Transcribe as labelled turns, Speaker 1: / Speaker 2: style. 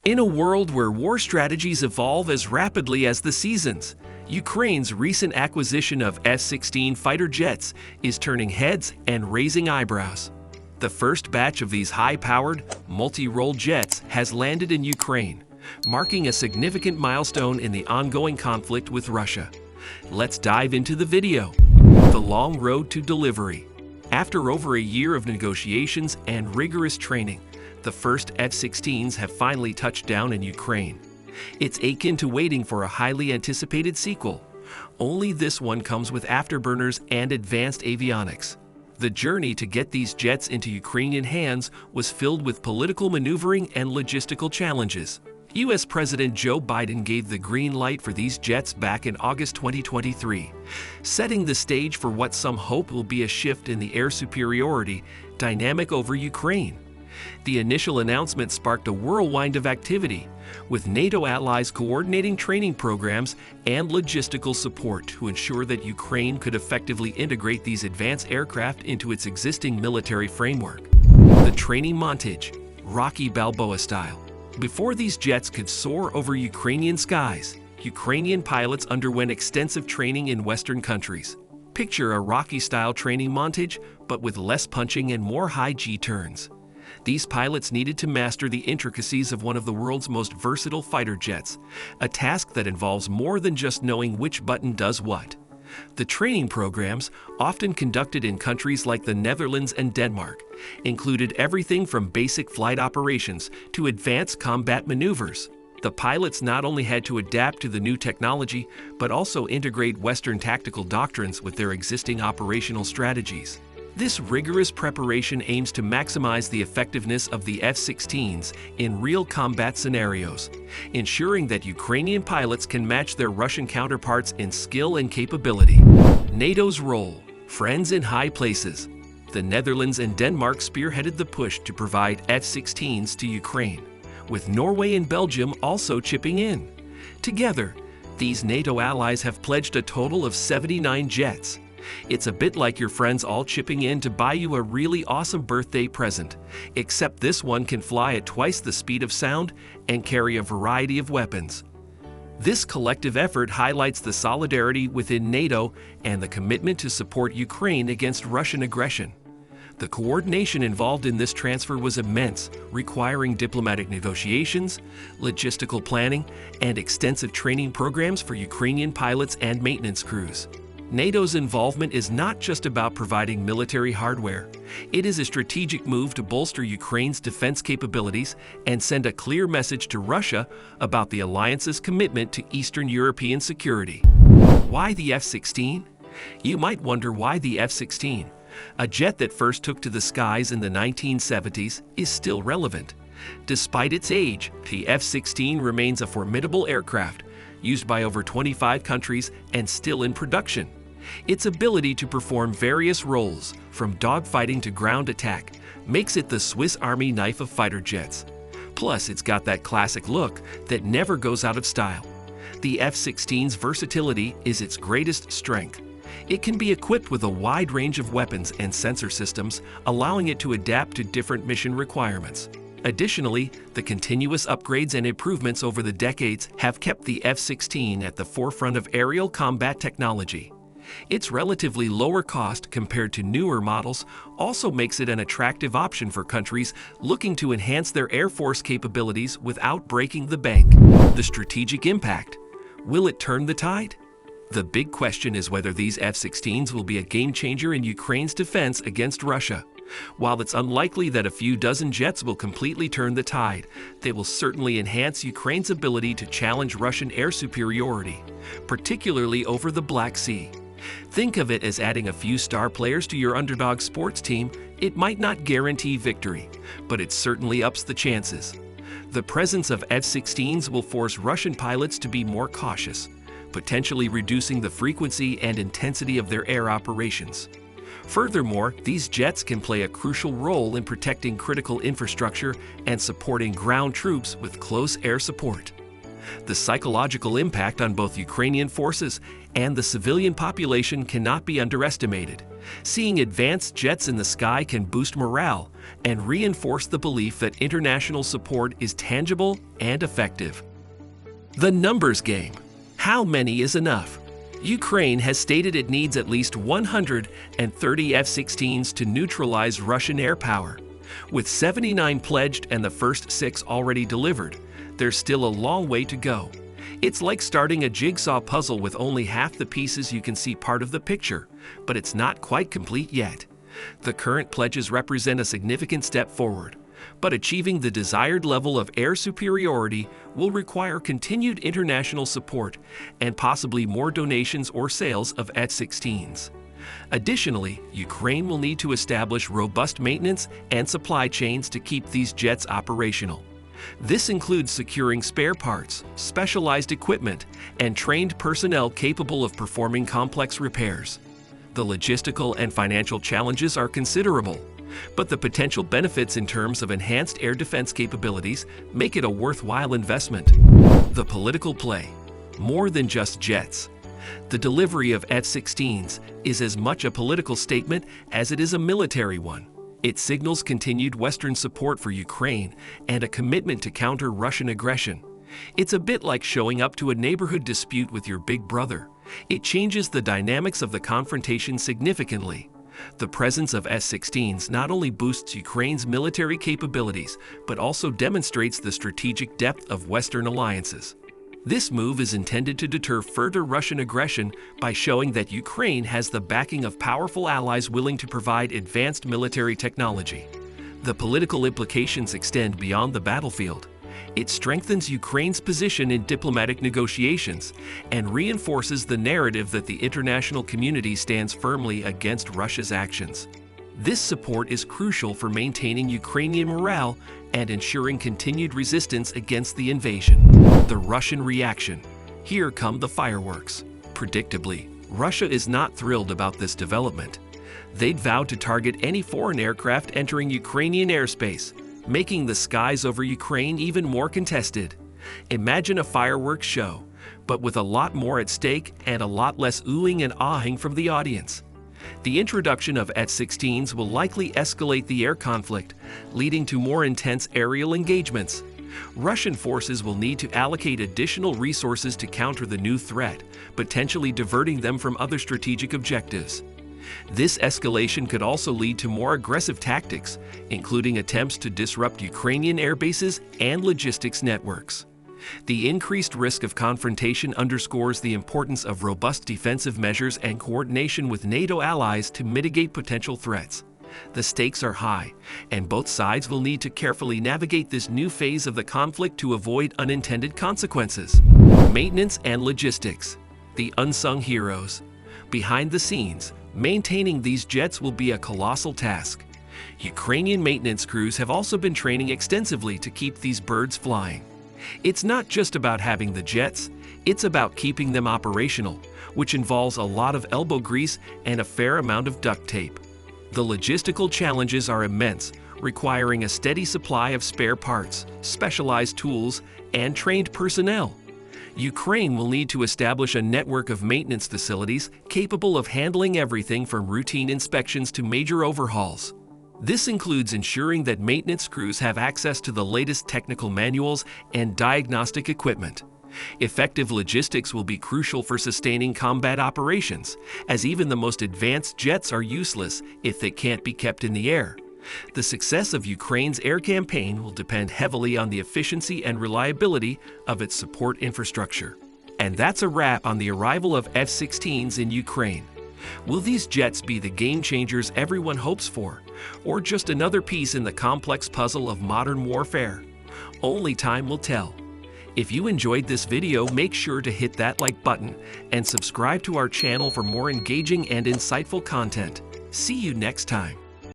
Speaker 1: In a world where war strategies evolve as rapidly as the seasons, Ukraine's recent acquisition of F-16 fighter jets is turning heads and raising eyebrows. The first batch of these high-powered, multi-role jets has landed in Ukraine, marking a significant milestone in the ongoing conflict with Russia. Let's dive into the video. The long road to delivery. After over a year of negotiations and rigorous training, the first F-16s have finally touched down in Ukraine. It's akin to waiting for a highly anticipated sequel. Only this one comes with afterburners and advanced avionics. The journey to get these jets into Ukrainian hands was filled with political maneuvering and logistical challenges. U.S. President Joe Biden gave the green light for these jets back in August 2023, setting the stage for what some hope will be a shift in the air superiority dynamic over Ukraine. The initial announcement sparked a whirlwind of activity, with NATO allies coordinating training programs and logistical support to ensure that Ukraine could effectively integrate these advanced aircraft into its existing military framework. The training montage, Rocky Balboa style. Before these jets could soar over Ukrainian skies, Ukrainian pilots underwent extensive training in Western countries. Picture a Rocky-style training montage, but with less punching and more high G turns. These pilots needed to master the intricacies of one of the world's most versatile fighter jets, a task that involves more than just knowing which button does what. The training programs, often conducted in countries like the Netherlands and Denmark, included everything from basic flight operations to advanced combat maneuvers. The pilots not only had to adapt to the new technology, but also integrate Western tactical doctrines with their existing operational strategies. This rigorous preparation aims to maximize the effectiveness of the F-16s in real combat scenarios, ensuring that Ukrainian pilots can match their Russian counterparts in skill and capability. NATO's role, friends in high places. The Netherlands and Denmark spearheaded the push to provide F-16s to Ukraine, with Norway and Belgium also chipping in. Together, these NATO allies have pledged a total of 79 jets. It's a bit like your friends all chipping in to buy you a really awesome birthday present, except this one can fly at twice the speed of sound and carry a variety of weapons. This collective effort highlights the solidarity within NATO and the commitment to support Ukraine against Russian aggression. The coordination involved in this transfer was immense, requiring diplomatic negotiations, logistical planning, and extensive training programs for Ukrainian pilots and maintenance crews. NATO's involvement is not just about providing military hardware. It is a strategic move to bolster Ukraine's defense capabilities and send a clear message to Russia about the alliance's commitment to Eastern European security. Why the F-16? You might wonder why the F-16, a jet that first took to the skies in the 1970s, is still relevant. Despite its age, the F-16 remains a formidable aircraft, used by over 25 countries and still in production. Its ability to perform various roles, from dogfighting to ground attack, makes it the Swiss Army knife of fighter jets. Plus, it's got that classic look that never goes out of style. The F-16's versatility is its greatest strength. It can be equipped with a wide range of weapons and sensor systems, allowing it to adapt to different mission requirements. Additionally, the continuous upgrades and improvements over the decades have kept the F-16 at the forefront of aerial combat technology. Its relatively lower cost compared to newer models also makes it an attractive option for countries looking to enhance their Air Force capabilities without breaking the bank. The strategic impact. Will it turn the tide? The big question is whether these F-16s will be a game-changer in Ukraine's defense against Russia. While it's unlikely that a few dozen jets will completely turn the tide, they will certainly enhance Ukraine's ability to challenge Russian air superiority, particularly over the Black Sea. Think of it as adding a few star players to your underdog sports team. It might not guarantee victory, but it certainly ups the chances. The presence of F-16s will force Russian pilots to be more cautious, potentially reducing the frequency and intensity of their air operations. Furthermore, these jets can play a crucial role in protecting critical infrastructure and supporting ground troops with close air support. The psychological impact on both Ukrainian forces and the civilian population cannot be underestimated. Seeing advanced jets in the sky can boost morale, and reinforce the belief that international support is tangible and effective. The numbers game. How many is enough? Ukraine has stated it needs at least 130 F-16s to neutralize Russian air power. With 79 pledged and the first 6 already delivered, there's still a long way to go. It's like starting a jigsaw puzzle with only half the pieces. You can see part of the picture, but it's not quite complete yet. The current pledges represent a significant step forward, but achieving the desired level of air superiority will require continued international support and possibly more donations or sales of F-16s. Additionally, Ukraine will need to establish robust maintenance and supply chains to keep these jets operational. This includes securing spare parts, specialized equipment, and trained personnel capable of performing complex repairs. The logistical and financial challenges are considerable, but the potential benefits in terms of enhanced air defense capabilities make it a worthwhile investment. The political play. More than just jets. The delivery of F-16s is as much a political statement as it is a military one. It signals continued Western support for Ukraine and a commitment to counter Russian aggression. It's a bit like showing up to a neighborhood dispute with your big brother. It changes the dynamics of the confrontation significantly. The presence of F-16s not only boosts Ukraine's military capabilities, but also demonstrates the strategic depth of Western alliances. This move is intended to deter further Russian aggression by showing that Ukraine has the backing of powerful allies willing to provide advanced military technology. The political implications extend beyond the battlefield. It strengthens Ukraine's position in diplomatic negotiations and reinforces the narrative that the international community stands firmly against Russia's actions. This support is crucial for maintaining Ukrainian morale and ensuring continued resistance against the invasion. The Russian reaction. Here come the fireworks. Predictably, Russia is not thrilled about this development. They'd vowed to target any foreign aircraft entering Ukrainian airspace, making the skies over Ukraine even more contested. Imagine a fireworks show, but with a lot more at stake and a lot less oohing and aahing from the audience. The introduction of F-16s will likely escalate the air conflict, leading to more intense aerial engagements. Russian forces will need to allocate additional resources to counter the new threat, potentially diverting them from other strategic objectives. This escalation could also lead to more aggressive tactics, including attempts to disrupt Ukrainian air bases and logistics networks. The increased risk of confrontation underscores the importance of robust defensive measures and coordination with NATO allies to mitigate potential threats. The stakes are high, and both sides will need to carefully navigate this new phase of the conflict to avoid unintended consequences. Maintenance and logistics. The unsung heroes. Behind the scenes, maintaining these jets will be a colossal task. Ukrainian maintenance crews have also been training extensively to keep these birds flying. It's not just about having the jets, it's about keeping them operational, which involves a lot of elbow grease and a fair amount of duct tape. The logistical challenges are immense, requiring a steady supply of spare parts, specialized tools, and trained personnel. Ukraine will need to establish a network of maintenance facilities capable of handling everything from routine inspections to major overhauls. This includes ensuring that maintenance crews have access to the latest technical manuals and diagnostic equipment. Effective logistics will be crucial for sustaining combat operations, as even the most advanced jets are useless if they can't be kept in the air. The success of Ukraine's air campaign will depend heavily on the efficiency and reliability of its support infrastructure. And that's a wrap on the arrival of F-16s in Ukraine. Will these jets be the game changers everyone hopes for, or just another piece in the complex puzzle of modern warfare? Only time will tell. If you enjoyed this video, make sure to hit that like button and subscribe to our channel for more engaging and insightful content. See you next time.